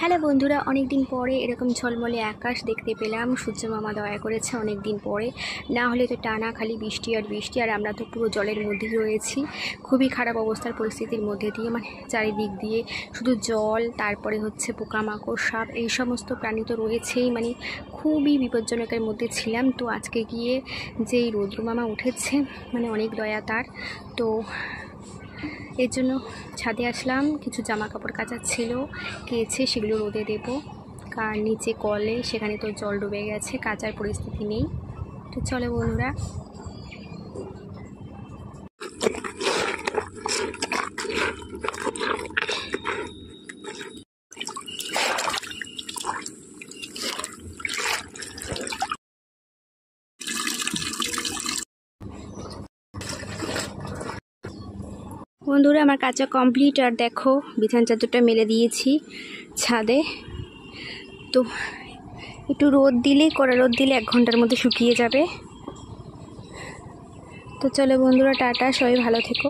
Hello বন্ধুরা, অনেক দিন পরে এরকম ঝলমলে আকাশ দেখতে পেলাম। সূর্য মামা দয়া করেছে অনেক দিন পরে, না হলে তো টানা খালি বৃষ্টি আর বৃষ্টি, আর আমরা তো পুরো জলের মধ্যেই রয়েছি। খুবই খারাপ অবস্থার পরিস্থিতির মধ্যে দিয়ে, মানে চারিদিক দিয়ে শুধু জল, তারপরে হচ্ছে পোকামাকড়, সাপ, এই সমস্ত প্রাণী তো রয়েছেই। মানে খুবই বিপজ্জনকের মধ্যে ছিলাম। তো আজকে গিয়ে যেই রৌদ্র মামা উঠেছে, মানে অনেক দয়া তার। তো এর জন্য ছাদে আসলাম, কিছু জামা কাপড় কাচার ছিল, কেচে সেগুলো রোদে দেবো। কার নিচে কলে সেখানে তো জল ডুবে গেছে, কাচার পরিস্থিতি নেই। তো চলো বন্ধুরা, আমার কাচা কমপ্লিট। আর দেখো বিছানা চাদরটা মেলে দিয়েছি ছাদে। তো একটু রোদ দিলেই, কড়া রোদ দিলে 1 ঘন্টার মধ্যে শুকিয়ে যাবে। তো চলো বন্ধুরা, টাটা, সবাই ভালো থেকো।